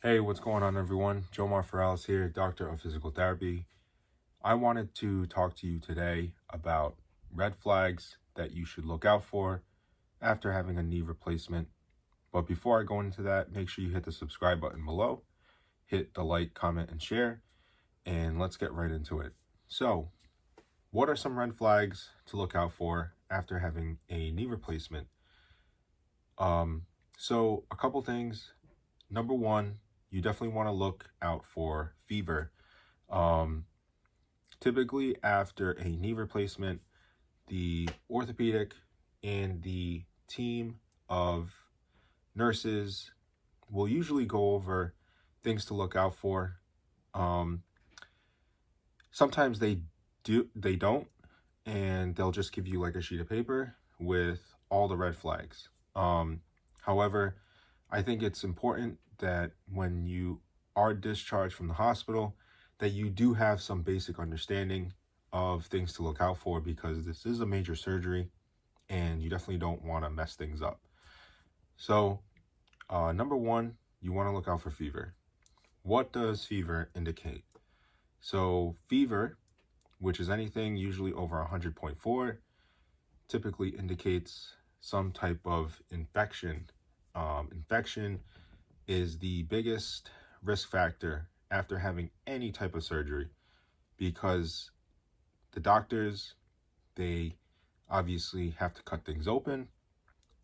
Hey, what's going on, everyone? Joe Morales here, Doctor of Physical Therapy. I wanted to talk to you today about red flags that you should look out for after having a knee replacement. But before I go into that, make sure you hit the subscribe button below, hit the like, comment, and share, and let's get right into it. So, what are some red flags to look out for after having a knee replacement? So a couple things. Number one, you definitely want to look out for fever. Um, Typically, after a knee replacement, the orthopedic and the team of nurses will usually go over things to look out for. Um, Sometimes they don't, and they'll just give you like a sheet of paper with all the red flags. However, I think it's important that when you are discharged from the hospital, that you do have some basic understanding of things to look out for, because this is a major surgery and you definitely don't want to mess things up. So, number one, you want to look out for fever. What does fever indicate? So, fever, which is anything usually over 100.4, typically indicates some type of infection. Infection is the biggest risk factor after having any type of surgery, because the doctors, they obviously have to cut things open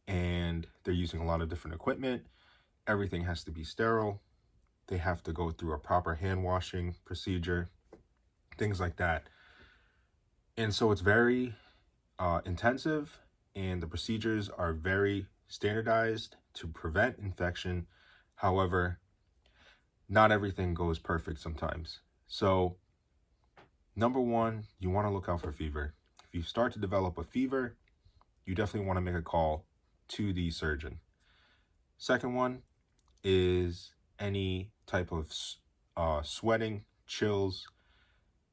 and they're using a lot of different equipment. Everything has to be sterile. They have to go through a proper hand washing procedure, things like that. And so it's very intensive, and the procedures are very standardized to prevent infection. However, not everything goes perfect sometimes. So, number one, you want to look out for fever. If you start to develop a fever, you definitely want to make a call to the surgeon. Second one is any type of sweating, chills.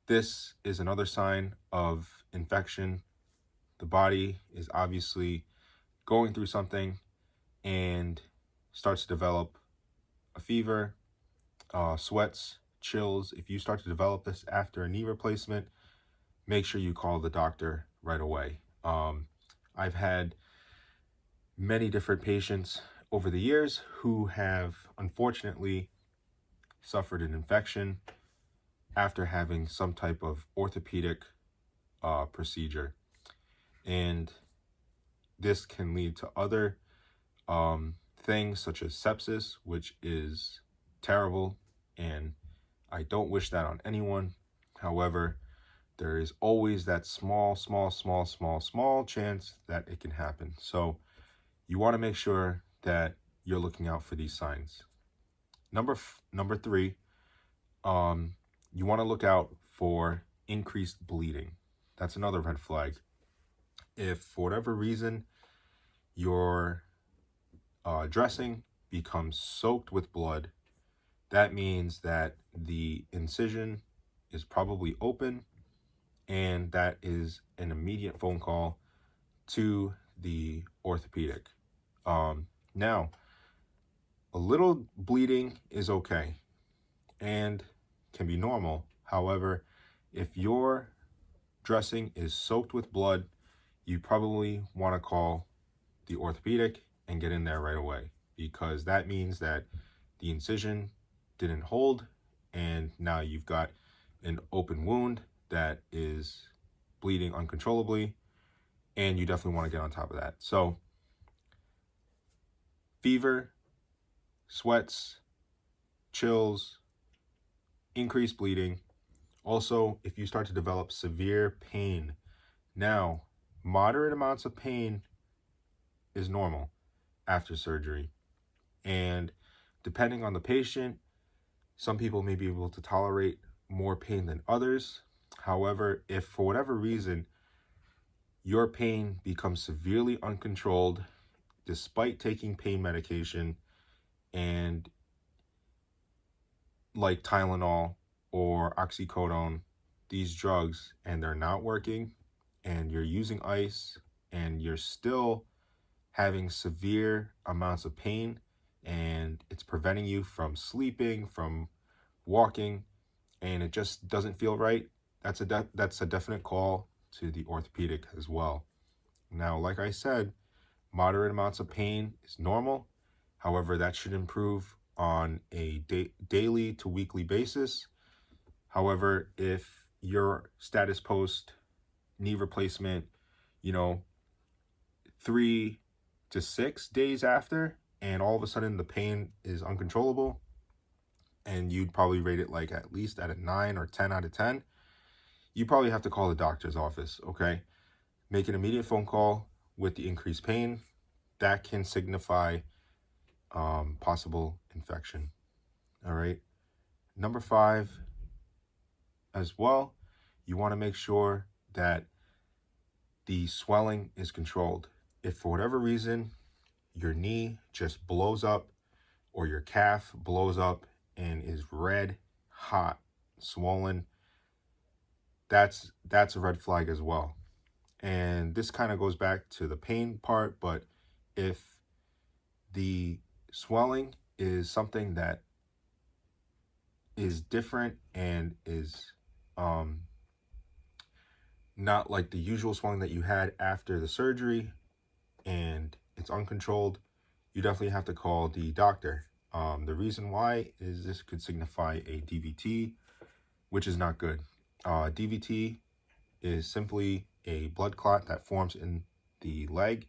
This is another sign of infection. The body is obviously going through something and starts to develop a fever, sweats, chills. If you start to develop this after a knee replacement, make sure you call the doctor right away. I've had many different patients over the years who have unfortunately suffered an infection after having some type of orthopedic procedure. And this can lead to other things such as sepsis, which is terrible, and I don't wish that on anyone. However, there is always that small chance that it can happen. So you want to make sure that you're looking out for these signs. Number three, you want to look out for increased bleeding. That's another red flag. If for whatever reason your dressing becomes soaked with blood, that means that the incision is probably open, and that is an immediate phone call to the orthopedic. Now, a little bleeding is okay and can be normal. However, if your dressing is soaked with blood, you probably want to call the orthopedic and get in there right away, because that means that the incision didn't hold and now you've got an open wound that is bleeding uncontrollably, and you definitely want to get on top of that. So, fever, sweats, chills, increased bleeding. Also, if you start to develop severe pain. Now, moderate amounts of pain is normal after surgery. And depending on the patient, some people may be able to tolerate more pain than others. However, if for whatever reason your pain becomes severely uncontrolled despite taking pain medication and like Tylenol or oxycodone, these drugs, and they're not working, and you're using ice and you're still having severe amounts of pain, and it's preventing you from sleeping, from walking, and it just doesn't feel right, that's a definite call to the orthopedic as well. Now, like I said, moderate amounts of pain is normal. However, that should improve on a daily to weekly basis. However, if your status post knee replacement, you know, 3 to 6 days after, and all of a sudden the pain is uncontrollable, and you'd probably rate it like at least at a 9 or 10 out of 10, you probably have to call the doctor's office, okay? Make an immediate phone call with the increased pain. That can signify possible infection, all right? Number 5, as well, you want to make sure that the swelling is controlled. If for whatever reason your knee just blows up or your calf blows up and is red, hot, swollen, that's a red flag as well. And this kind of goes back to the pain part, but if the swelling is something that is different and is not like the usual swelling that you had after the surgery and it's uncontrolled, you definitely have to call the doctor. The reason why is this could signify a DVT, which is not good. DVT is simply a blood clot that forms in the leg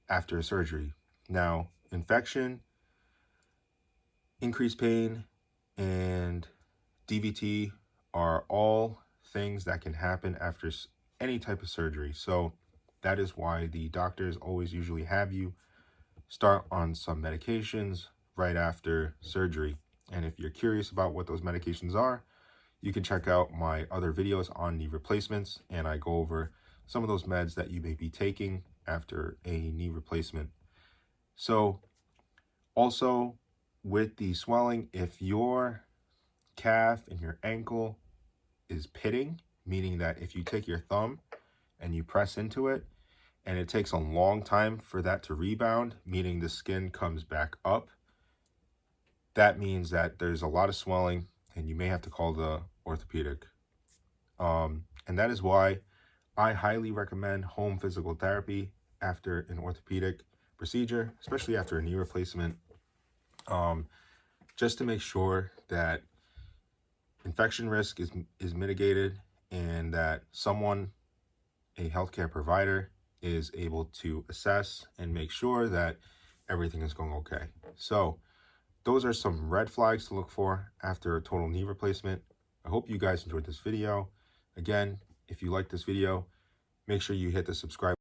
after surgery. Now, infection, increased pain, and DVT are all things that can happen after any type of surgery. So that is why the doctors always usually have you start on some medications right after surgery. And if you're curious about what those medications are, you can check out my other videos on knee replacements, and I go over some of those meds that you may be taking after a knee replacement. So also with the swelling, if your calf and your ankle is pitting, meaning that if you take your thumb and you press into it and it takes a long time for that to rebound, meaning the skin comes back up, that means that there's a lot of swelling and you may have to call the orthopedic. And that is why I highly recommend home physical therapy after an orthopedic procedure, especially after a knee replacement, just to make sure that infection risk is mitigated and that someone, a healthcare provider, is able to assess and make sure that everything is going okay. So those are some red flags to look for after a total knee replacement. I hope you guys enjoyed this video. Again, if you like this video, make sure you hit the subscribe